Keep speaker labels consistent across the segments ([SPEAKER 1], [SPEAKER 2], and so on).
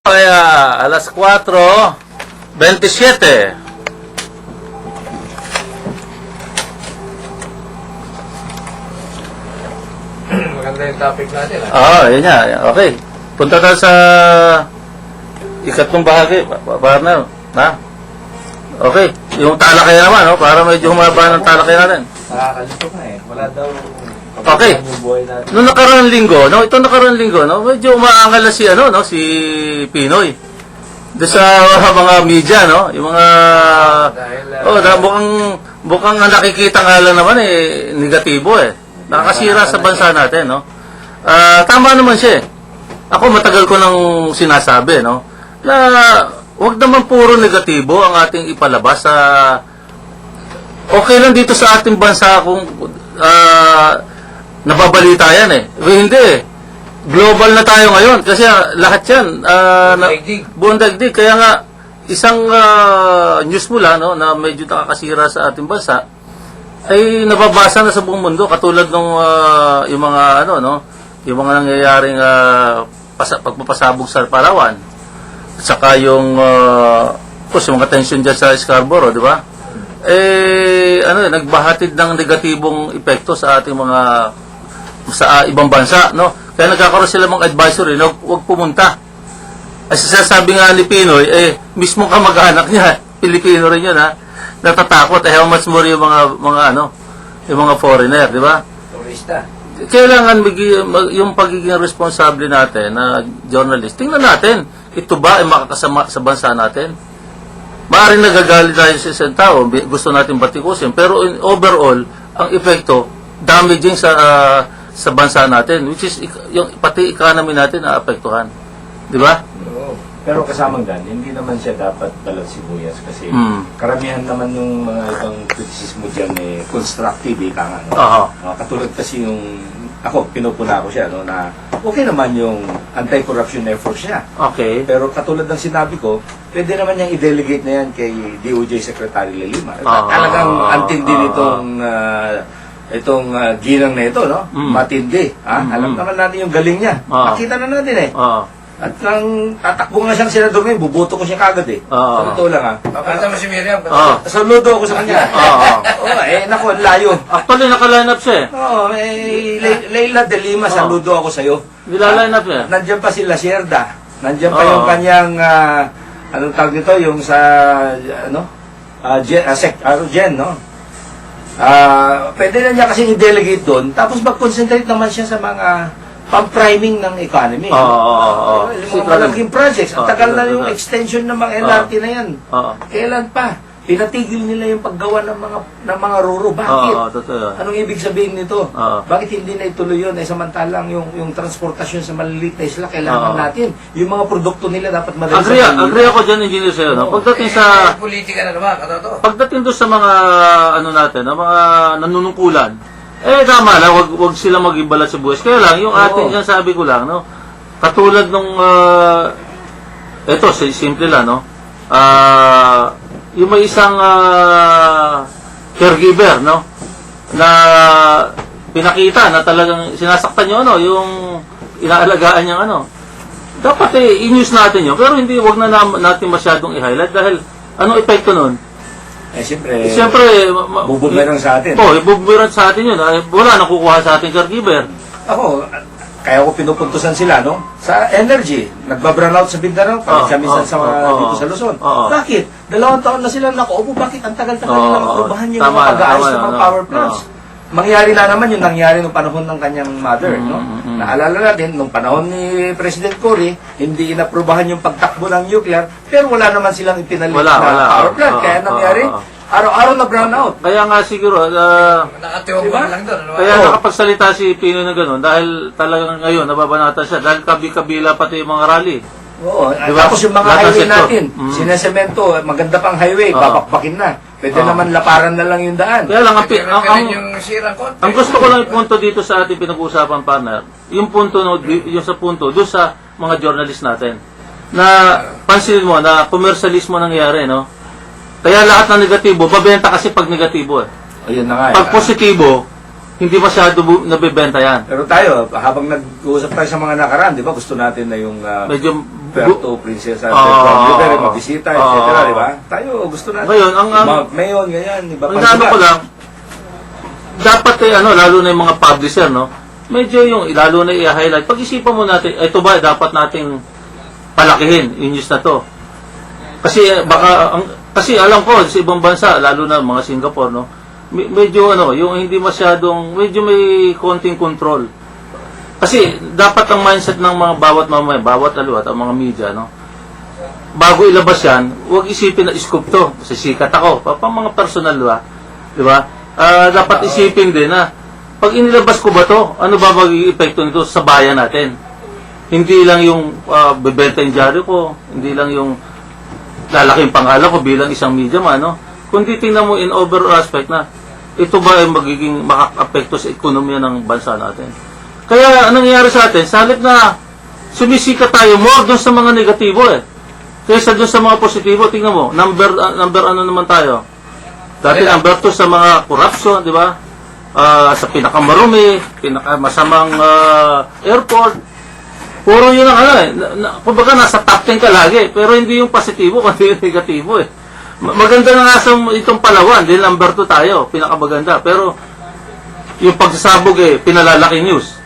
[SPEAKER 1] Kaya alas 4:27.
[SPEAKER 2] Maganda yung topic natin.
[SPEAKER 1] Yun nga. Okay. Punta tayo sa ikatlong bahagi, partner. Na? Okay. Yung talakay naman, no? Para medyo humaba ng talakay natin.
[SPEAKER 2] Nakakalito ka eh. Wala daw.
[SPEAKER 1] Okay.
[SPEAKER 2] Yung buhay natin.
[SPEAKER 1] Noong nakaraang linggo, medyo umaangal na si, si Pinoy. Doon sa mga media, no? Yung mga... mukhang ang nakikita nga lang naman, negatibo, Nakakasira sa bansa natin, no? Tama naman siya, Ako, matagal ko nang sinasabi, no? Na huwag naman puro negatibo ang ating ipalabas sa... Okay lang dito sa ating bansa kung nababalita yan, Hindi, global na tayo ngayon kasi lahat yan buong daigdig. Kaya nga isang news mula na medyo nakakasira sa ating bansa ay nababasa na sa buong mundo katulad ng yung mga yung mga nangyayaring pagpapasabog sa Palawan at saka yung yung mga tension dyan sa Scarborough, di ba? Nagbahatid ng negatibong epekto sa ating mga sa ibang bansa, no? Kaya nagkakaroon sila mga advisory na huwag pumunta. Ay sasabi nga ni Pinoy, mismo kamag-anak niya, Pilipino rin yun, natatakot, how much more yung yung mga foreigner, di ba?
[SPEAKER 2] Turista.
[SPEAKER 1] Kailangan yung pagiging responsable natin na journalist. Tingnan natin, ito ba ay makakasama sa bansa natin? Maaaring nagagalit tayo sa isang tao, gusto natin batikusin, pero overall, ang epekto, damaging sa bansa natin, which is yung pati economy natin na apektuhan. Di ba?
[SPEAKER 2] Oo. Pero kasamang gan, hindi naman siya dapat balat sibuyas kasi karamihan naman yung mga ibang kritisismo dyan constructive, katulad kasi yung ako, pinupuna ko siya, na okay naman yung anti-corruption efforts niya.
[SPEAKER 1] Okay.
[SPEAKER 2] Pero katulad ng sinabi ko, pwede naman niyang i-delegate na yan kay DOJ Secretary Lima. Talagang antindi itong ginang na ito, matindi. Alam naman natin yung galing niya. Makita na natin At nang tatakbo nga siyang senador ngayon, bubuto ko siya kagad Sa totoo lang Pakanta mo si Miriam. Saludo ako sa kanya. Naku, layo.
[SPEAKER 1] Actually, naka-line up siya
[SPEAKER 2] Leila de Lima, saludo ako sa'yo.
[SPEAKER 1] Nila-line up niya.
[SPEAKER 2] Nandiyan pa si Lacerda. Nandiyan pa yung kanyang, anong tawag nito, yung sa, Jen, pwede na niya kasi i-delegate doon, tapos mag-concentrate naman siya sa mga pang-priming ng economy. Yung mga malaking projects. Ang tagal na yung extension ng mga LRT na yan. Kailan pa? Pinatigil nila yung paggawa ng mga ruro. Bakit? Anong ibig sabihin nito? Bakit hindi na ituloy yun? Samantalang yung transportasyon sa maliliit na isla, kailangan natin. Yung mga produkto nila dapat madali.
[SPEAKER 1] Agree ako dyan, engineer, sa'yo. Pagdating sa...
[SPEAKER 2] politika na naman,
[SPEAKER 1] pagdating doon sa mga, mga nanunungkulan, tama na, wag sila mag-ibalat sa buwis. Kaya lang, yung ating yan, sabi ko lang, katulad nung, simple lang, yung may isang caregiver, na pinakita na talagang sinasaktan nyo, yung inaalagaan niyang, dapat i-news natin yun. Pero hindi, wag na natin masyadong i-highlight dahil, anong epekto nun? Siyempre,
[SPEAKER 2] bubumerang sa atin.
[SPEAKER 1] Bubumerang sa atin yun. Wala nang kukuha sa ating caregiver.
[SPEAKER 2] Ako, kaya ko pinupuntusan sila, sa energy. Nagbabrown out sa Mindanao, siya minsan dito sa Luzon. Bakit? 2 taon na silang nakaupo. Bakit? Ang tagal-tagal nilang aprobahan yung mga pag-aayos ng mga power plants. Mangyari na naman yung nangyari nung panahon ng kanyang mother, Naalala natin, nung panahon ni President Cory, hindi inaprobahan yung pagtakbo ng nuclear, pero wala naman silang ipinalit na power plant. Kaya nangyari, araw-araw na brown out.
[SPEAKER 1] Kaya nga siguro,
[SPEAKER 2] nakatiwag lang doon.
[SPEAKER 1] Kaya nakapagsalita si Pino na gano'n, dahil talagang ngayon, nababanatan siya, dahil kabi-kabila pati yung mga rally.
[SPEAKER 2] Oo, tapos yung mga highway natin, sinesemento, maganda pang highway, babakbakin na. Pwede naman laparan na lang yung daan.
[SPEAKER 1] Kaya lang, ang gusto ko lang ipunto dito sa ating pinag-uusapan, partner, yung punto, doon sa mga journalist natin, na pansinin mo na commercialismo nangyari, Kaya lahat ng negatibo, babenta kasi pag negatibo
[SPEAKER 2] Ayun na nga.
[SPEAKER 1] Pag positibo, hindi masyado nabibenta yan.
[SPEAKER 2] Pero tayo, habang nag-uusap tayo sa mga nakaraan, di ba, gusto natin na yung...
[SPEAKER 1] medyo
[SPEAKER 2] Puerto Princesa del River, mabisita, etc. Di ba? Tayo, gusto natin.
[SPEAKER 1] Ngayon,
[SPEAKER 2] Ngayon, ganyan. Iba
[SPEAKER 1] ang ano ko lang, dapat lalo na yung mga publisher, no? Medyo yung, lalo na i-highlight. Pag-isipan mo natin, ito ba, dapat nating palakihin yung news na to. Kasi kasi alam ko, sa ibang bansa, lalo na mga Singapore, no? Medyo yung hindi masyadong, medyo may konting control. Kasi dapat ang mindset ng mga bawat mamaya, bawat aluat, ang mga media, no? Bago ilabas yan, huwag isipin na scoop to. Kasi sikat ako. Pang mga personal, di ba? Dapat isipin din na, pag inilabas ko ba to, ano ba magiging epekto nito sa bayan natin? Hindi lang yung bebenta yung dyaryo ko, hindi lang yung lalaking pangalan ko bilang isang media man, no? Kundi tingnan mo in overall aspect na, ito ba ay magiging makaka-apekto sa ekonomiya ng bansa natin? Kaya, anong nangyayari sa atin? Sa halip na sumisikat tayo more doon sa mga negatibo kaysa doon sa mga positibo. Tingnan mo, number ano naman tayo? Dati number 2 sa mga corruption, di ba? Sa pinakamarumi, pinakamasamang airport. Puro yun ang kumbaga nasa top 10 ka lagi, pero hindi yung positibo, kundi yung negatibo Maganda na nga sa itong Palawan, din number 2 tayo, pinakamaganda. Pero yung pagsasabog pinalalaki news.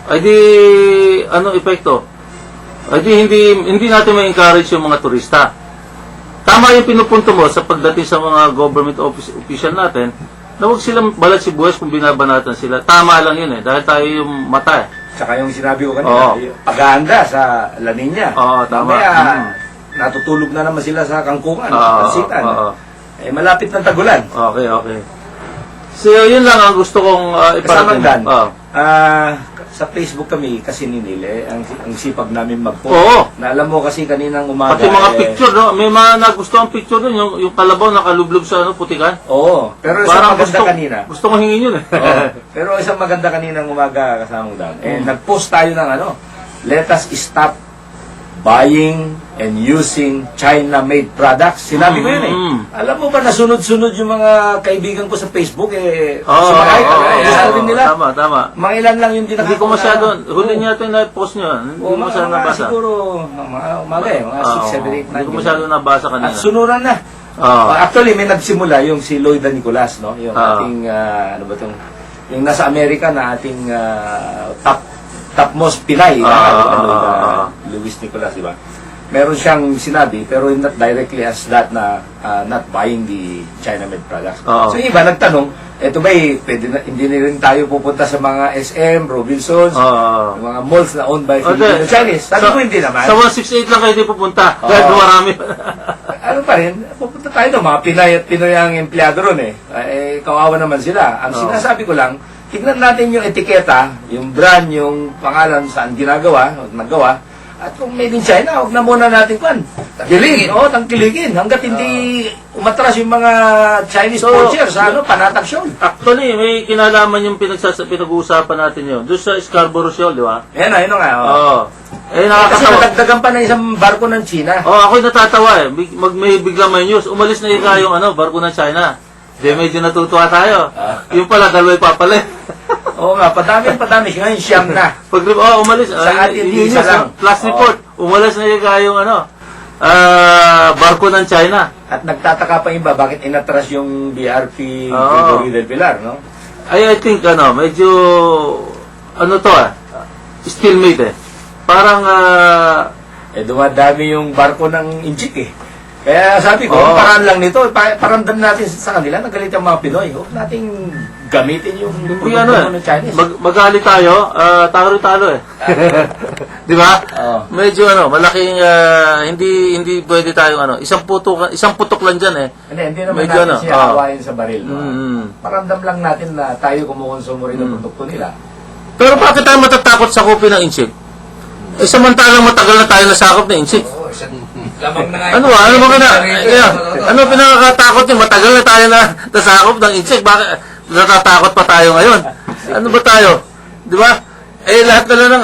[SPEAKER 1] Ay di, epekto? Ay di, hindi natin ma-encourage yung mga turista. Tama yung pinupunto mo sa pagdating sa mga government official natin, na huwag silang balat sibuyas kung binabanatan sila. Tama lang yun dahil tayo yung mata
[SPEAKER 2] Tsaka yung sinabi ko kanina, pag-aanda sa La Nina.
[SPEAKER 1] Tama.
[SPEAKER 2] Mamaya, natutulog na naman sila sa kangkungan, pansitan. Malapit ng tagulan.
[SPEAKER 1] Okay. So, yun lang ang gusto kong
[SPEAKER 2] iparating. Kasamang Dan, sa Facebook kami kasi ninili, ang sipag namin mag-post. Na alam mo kasi kaninang umaga.
[SPEAKER 1] Pati mga picture, no? May mga nagustuhan picture doon, yung kalabaw nakalublob sa putikan.
[SPEAKER 2] Pero isang maganda kanina.
[SPEAKER 1] Gusto kong hingin yun
[SPEAKER 2] Pero isang maganda kaninang umaga kasamang Dan. Nag-post tayo ng let us stop buying and using China-made products. Sinabi ko yun Alam mo ba, nasunod-sunod yung mga kaibigan ko sa Facebook sumakay ka. Sabi nila.
[SPEAKER 1] Tama.
[SPEAKER 2] Mga ilan lang yung dinakita.
[SPEAKER 1] Hindi ko masyado, huli niya ito yung post nyo. Hindi ko masyado nabasa.
[SPEAKER 2] Siguro, mga umaga mga 6, 7, 8, 9.
[SPEAKER 1] Hindi ko masyado nabasa kanina.
[SPEAKER 2] At sunuran na. Actually, may nagsimula yung si Lloyda Nicolas, no? Yung ating, yung nasa Amerika na ating topmost Pinay, Luis Nicolas, di ba? Meron siyang sinabi, pero not directly as that na not buying the China-made products. So yung iba nagtanong, eto ba pwede na, hindi na rin tayo pupunta sa mga SM, Robinsons, mga malls na owned by Filipino Chinese. Sabi ko hindi naman.
[SPEAKER 1] Sa 168 lang kayo di pupunta. Dahil marami.
[SPEAKER 2] Ano pa rin, pupunta tayo doon, mga Pinay at Pinoy ang empleyado ron kawawa naman sila. Ang sinasabi ko lang, tignan natin yung etiketa, yung brand, yung pangalan saan ginagawa, o nagawa, at kung made in China, huwag na muna natin tangkiligin. Tangkiligin. Hanggat hindi umatras yung mga Chinese poachers sa panatag shoal.
[SPEAKER 1] Actually, may kinalaman yung pinag-uusapan natin yun. Doon sa Scarborough Shoal, di ba?
[SPEAKER 2] Yan nga. Kasi
[SPEAKER 1] nakakatawa.
[SPEAKER 2] nadagdagan pa ng isang barko ng China.
[SPEAKER 1] Ako'y natatawa may bigla may news. Umalis na yung barko ng China. Di medyo natutuwa tayo. Yung pala, dalawa ipapalit.
[SPEAKER 2] Oo nga, padami. Ngayon, siyam na.
[SPEAKER 1] Umalis.
[SPEAKER 2] Sa atin, isa lang.
[SPEAKER 1] Plus report. Umalis na yung barko ng China.
[SPEAKER 2] At nagtataka pa iba, bakit inatras yung BRP Gregorio del Pilar, no?
[SPEAKER 1] I think, medyo, still-made Parang,
[SPEAKER 2] dumadami yung barko ng Inchik Kaya sabi ko, paraan lang nito, paramdam natin sa kanila, nagalit ang mga Pinoy. Huwag nating gamitin yung produkto ng Chinese.
[SPEAKER 1] Magalit tayo, talo Di ba? Medyo malaking, hindi pwede tayo, isang putok lang dyan
[SPEAKER 2] Hindi naman medyo, natin siya hawain sa baril. Paramdam lang natin na tayo kumukonsumo rin ng produkto nila.
[SPEAKER 1] Pero bakit tayo matatakot sa kopi ng Inchik? Samantalang matagal na tayo nasakop ng Inchik.
[SPEAKER 2] Lamang na nga.
[SPEAKER 1] Ano pinakakatakot yun? Matagal na tayo nasakop ng Inchik. Bakit natatakot pa tayo ngayon? Ano ba tayo? Di ba? Lahat na lang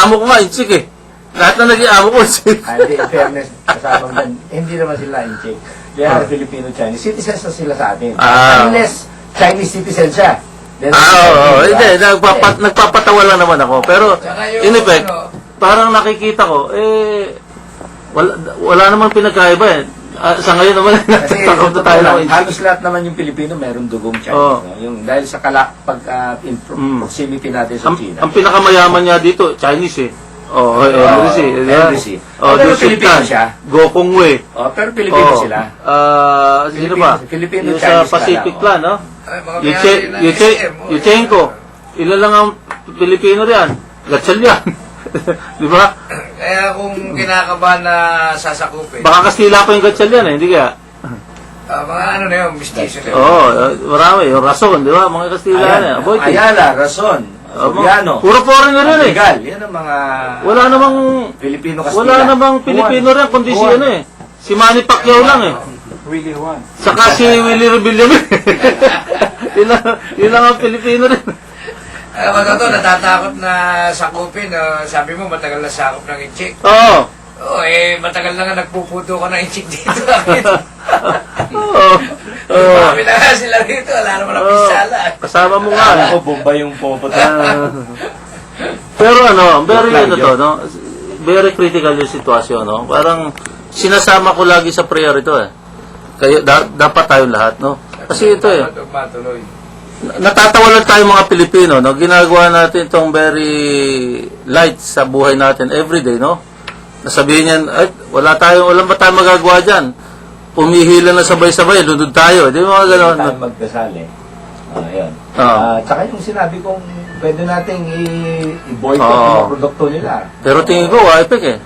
[SPEAKER 1] amo ko nga Inchik Lahat na naging amo ko Inchik.
[SPEAKER 2] Hindi, in fairness, kasamang dan, hindi naman sila Inchik. They are Filipino-Chinese. Citizens na sila sa atin. Unless Chinese citizen siya.
[SPEAKER 1] Hindi. Nagpapatawa lang naman ako. Pero, in effect, parang nakikita ko, wala namang pinagkaiba eh. Sa ngayon naman,
[SPEAKER 2] Kasi
[SPEAKER 1] natatakot na tayo ng
[SPEAKER 2] halos lahat naman yung Pilipino meron dugong Chinese.
[SPEAKER 1] Oo.
[SPEAKER 2] No? Yung dahil sa proximity natin sa China.
[SPEAKER 1] Ang pinakamayaman niya dito, Chinese eh. Henry
[SPEAKER 2] Pero Pilipino siya.
[SPEAKER 1] Gokong Wei.
[SPEAKER 2] Pero Pilipino sila.
[SPEAKER 1] Sino ba?
[SPEAKER 2] Filipino,
[SPEAKER 1] Yung sa
[SPEAKER 2] Chinese
[SPEAKER 1] Pacific
[SPEAKER 2] pala,
[SPEAKER 1] Plan, no?
[SPEAKER 3] Ay, mga biyari na SM,
[SPEAKER 1] Yuchenko. Ilan lang ang Pilipino riyan? Gatchal yan. Di ba?
[SPEAKER 3] Kaya kung kinakabahan na sasakupin,
[SPEAKER 1] Baka Kastila pa yung Gatchal yan eh, hindi kaya?
[SPEAKER 3] mga ano na yun, mistiso na yun.
[SPEAKER 1] Oo, marami. Yung Rason, di ba? Mga Kastila yan eh. Avoid it.
[SPEAKER 2] Ayala, Rason, Soriano,
[SPEAKER 1] Puro foreigner yun eh.
[SPEAKER 2] Legal. Yan ang mga
[SPEAKER 1] Wala namang Pilipino rin kundi si ano eh. Si Manny Pacquiao lang eh.
[SPEAKER 4] Willie Juan.
[SPEAKER 1] Saka si Willie Rebillame. Yun lang ang Pilipino rin.
[SPEAKER 3] Alam mo to, natatakot na sakupin. Sabi mo, matagal na sakop ng inchik.
[SPEAKER 1] Oo.
[SPEAKER 3] Matagal na nga nagpuputo ka ng inchik dito.
[SPEAKER 1] Oo.
[SPEAKER 3] Marami na nga sila dito. Wala naman ang pisala.
[SPEAKER 1] Kasama mo nga.
[SPEAKER 2] Ako, bomba yung popot.
[SPEAKER 1] Pero ano, very ano to, no? Very critical yung sitwasyon, no? Parang sinasama ko lagi sa prayer ito eh. Kayo, dapat tayong lahat, no? Kasi ito eh.
[SPEAKER 3] Matuloy.
[SPEAKER 1] Natatawa lang tayo mga Pilipino, no? Ginagawa natin itong very light sa buhay natin everyday, no? Nasabihin niyan, ay, wala ba tayong magagawa dyan? Pumihila na sabay-sabay, lunod tayo. Di ba mga gano'n?
[SPEAKER 2] Tayo magdasal eh. Ayun.
[SPEAKER 1] Oo.
[SPEAKER 2] Tsaka yung sinabi kong pwede nating i-boycott
[SPEAKER 1] Oo.
[SPEAKER 2] yung mga produkto nila.
[SPEAKER 1] Pero tingin ko, epek eh.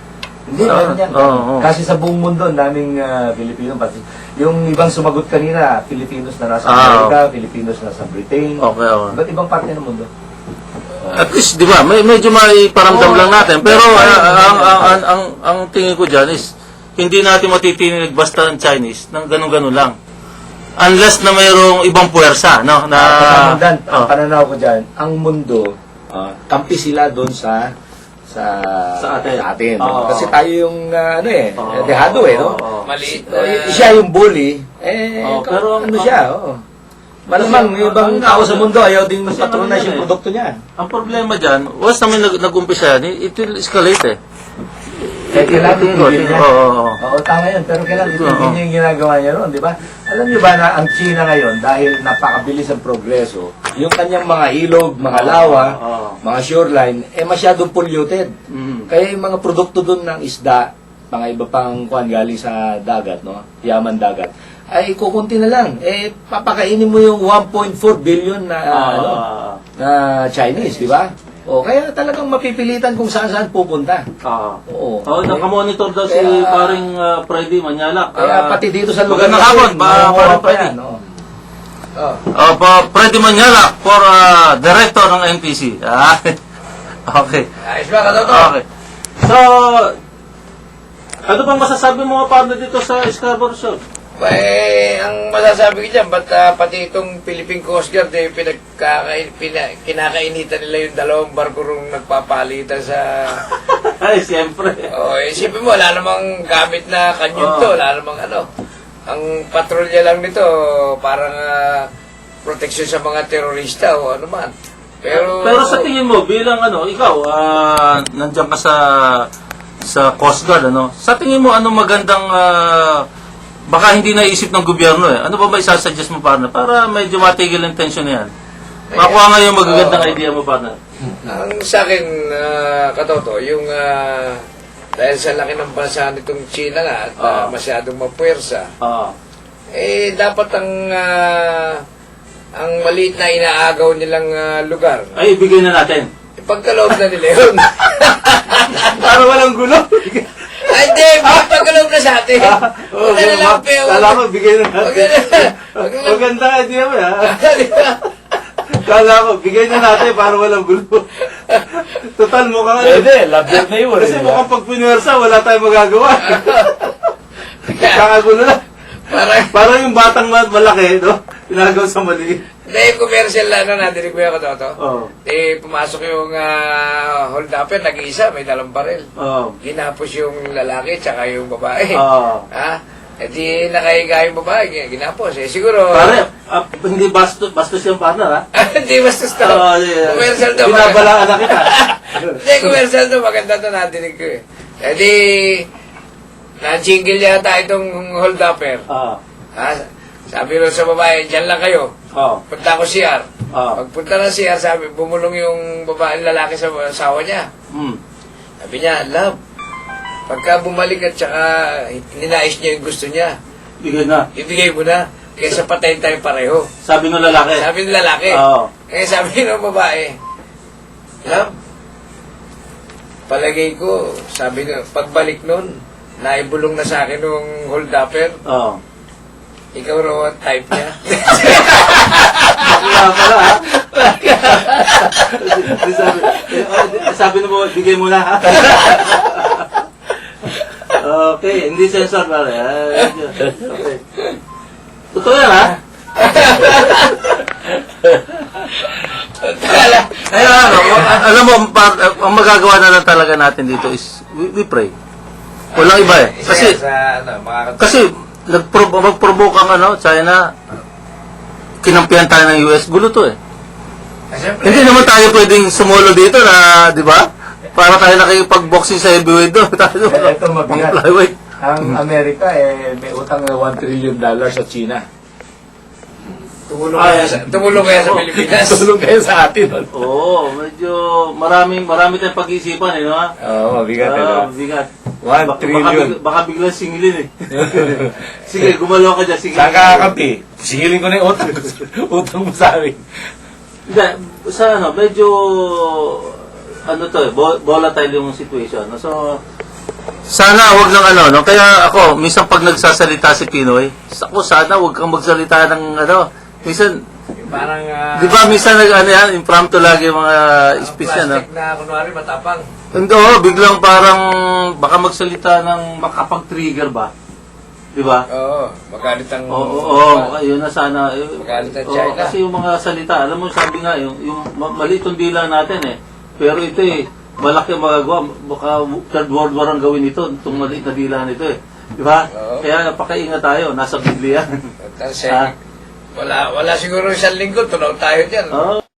[SPEAKER 2] Hindi, meron yan.
[SPEAKER 1] Oo.
[SPEAKER 2] Kasi sa buong mundo, ang daming Pilipino. Pati yung ibang sumagot kanina, Filipinos na nasa Amerika, Filipinos na sa Britain.
[SPEAKER 1] Okay, okay.
[SPEAKER 2] Iba't ibang parte ng mundo.
[SPEAKER 1] At least, di ba, medyo may paramdam lang natin. Pero ang tingin ko dyan is, hindi natin matitinig basta ang Chinese ng ganun-ganun lang. Unless na mayroong ibang puwersa, no?
[SPEAKER 2] Ang pananaw ko dyan, ang mundo, kampi sila doon sa atin.
[SPEAKER 1] Oo.
[SPEAKER 2] Kasi tayo yung dehado eh, no?
[SPEAKER 3] Maliit
[SPEAKER 2] Siya yung bully,
[SPEAKER 1] pero
[SPEAKER 2] ano siya, malamang yung ibang tao sa mundo ayaw din
[SPEAKER 1] Kasi
[SPEAKER 2] patronize
[SPEAKER 1] ano yan
[SPEAKER 2] yung produkto niya.
[SPEAKER 1] Ang problema dyan, once naman nag-umpisa yan, it will escalate eh.
[SPEAKER 2] Kailangan tigil niya.
[SPEAKER 1] Oo.
[SPEAKER 2] Oo, tama yun. Pero kailangan tigil niya yung ginagawa niya ron, di ba? Alam niyo ba na ang China ngayon, dahil napakabilis ang progreso, yung kanyang mga ilog, mga lawa, mga shoreline, masyadong polluted. Kaya yung mga produkto doon ng isda, mga iba pang kuhan galing sa dagat, no? Yaman dagat, ay kukunti na lang. Papakainin mo yung 1.4 billion na na Chinese, di ba? Kaya talagang mapipilitan kung saan-saan pupunta. Oo.
[SPEAKER 1] Nakamonitor daw si
[SPEAKER 2] Kaya-
[SPEAKER 1] paring Freddy Manyalak.
[SPEAKER 2] Kaya pati dito sa lugar
[SPEAKER 1] magandang hapon, parang
[SPEAKER 2] pa
[SPEAKER 1] Freddy.
[SPEAKER 2] yan, oo.
[SPEAKER 1] Freddy Manyalak for director ng NPC. Okay.
[SPEAKER 3] Ayos ba, katoto?
[SPEAKER 1] Okay. So, ano bang masasabi mo mga partner dito sa Scarborough Show?
[SPEAKER 3] Ang masasabi ko dyan, ba't pati itong Philippine Coast Guard, kinakainitan nila yung dalawang barko rong nagpapalitan sa...
[SPEAKER 1] Ay, siyempre.
[SPEAKER 3] Isipin mo, wala namang gamit na kanyon to, wala namang ano. Ang patrolya lang nito, parang proteksyon sa mga terorista o ano man. Pero
[SPEAKER 1] sa tingin mo, bilang ikaw, nandiyan ka sa Coast Guard, sa tingin mo, ano magandang... baka hindi naisip ng gobyerno eh. Ano ba may sasuggest mo, partner? Para medyo matigil ang tension na yan. Makuha nga yung magagandang idea mo, partner.
[SPEAKER 3] ang sa akin, katoto, yung dahil sa laki ng bansa nitong China nga at masyadong mapuwersa, dapat ang maliit na inaagaw nilang lugar,
[SPEAKER 1] Ay, ibigay na natin.
[SPEAKER 3] ipagkaloob na nila yun.
[SPEAKER 1] Para walang gulo.
[SPEAKER 3] Ay, di, ipagkaloob na sa atin. Huwag na lang,
[SPEAKER 1] Kala ko, bigay na natin. Maganda idea mo, ha? Kala ko, bigay na natin para walang gulo. Total, mukhang
[SPEAKER 2] Pwede, labyan na yun.
[SPEAKER 1] Kasi mukhang pag pinuwersa, wala tayong magagawa. Kakagulo na. Parang yung batang malaki, no? Pinagaw sa mali.
[SPEAKER 3] Hindi, yung commercial nadinig mo yung katoto.
[SPEAKER 1] Oo.
[SPEAKER 3] Pumasok yung hold-upper, nag-iisa, may dalang baril.
[SPEAKER 1] Oo.
[SPEAKER 3] Ginapos yung lalaki tsaka yung babae.
[SPEAKER 1] Oo.
[SPEAKER 3] Ha? Eh di nakahiga yung babae, ginapos. Eh siguro...
[SPEAKER 1] Pare, hindi bastos yung partner, ha?
[SPEAKER 3] Hindi bastos to.
[SPEAKER 1] Yeah.
[SPEAKER 3] Commercial to.
[SPEAKER 1] Binabalaan na kita.
[SPEAKER 3] Hindi, commercial to. Maganda to natinig ko eh. Eh di... Na-jingle yata itong hold-upper. Sabi rin sa babae, dyan lang kayo. Punta ko CR. Pagpunta ng CR, sabi, bumulong yung babae lalaki sa asawa niya. Sabi niya, love, pagka bumalik at saka ninais niya yung gusto niya, ibigay mo na. Kaysa patayin tayo pareho.
[SPEAKER 1] Sabi ng lalaki?
[SPEAKER 3] Sabi ng lalaki. Kaya sabi ng babae, love, palagay ko, sabi nga, pagbalik nun, naibulong na sa akin nung hold-upper. Ikaw raw ang type niya.
[SPEAKER 1] Kaya pala, ha? Sabi na mo, bigay mo na, ha? Okay, hindi sensor pare. Okay. Totoo yan, ha? Alam mo, ang magagawa na lang talaga natin dito is we pray. Walang iba eh. Kasi mag-provoke ang China, kinampihan tayo ng US, gulo to eh. Hindi naman tayo pwedeng sumulo dito na, di ba? Para tayo nakikipag-boxing sa heavyweight doon.
[SPEAKER 2] Ito mabigat.
[SPEAKER 1] Flyweight.
[SPEAKER 2] Ang Amerika may utang na $1 trillion sa China.
[SPEAKER 3] Tumulong kaya sa Pilipinas.
[SPEAKER 2] Tulong kayo sa atin.
[SPEAKER 1] Oo, medyo marami tayong pag-iisipan eh, no?
[SPEAKER 2] Oo, mabigat.
[SPEAKER 1] Mabigat.
[SPEAKER 2] 1 trillion.
[SPEAKER 1] Baka biglang singilin eh. Sige, gumalaw ka dyan. Sige.
[SPEAKER 2] Saan ka kakampi? Singilin ko na yung utang. Utang mo sa amin.
[SPEAKER 1] Hindi, sa medyo, volatile yung situation. No? So, sana wag lang no? Kaya ako, minsan pag nagsasalita si Pinoy, sana wag kang magsalita ng minsan,
[SPEAKER 3] Parang,
[SPEAKER 1] di ba minsan impromptu lagi yung mga speech yan, no?
[SPEAKER 3] plastic na kunwari matapang.
[SPEAKER 1] Hindi, biglang parang baka magsalita ng makapag-trigger ba? Di ba?
[SPEAKER 3] Oo, magalit ang...
[SPEAKER 1] Oo, yun na sana.
[SPEAKER 3] Magalit ang China.
[SPEAKER 1] Kasi yung mga salita, alam mo, sabi nga, yung maliit yung dila natin eh. Pero ito malaki ang magagawa. Baka Third World War ang gawin ito, itong maliit na dila nito eh. Di ba? Kaya napakaingat tayo, nasa Biblia.
[SPEAKER 3] Wala siguro isang linggo, tunaw tayo dyan.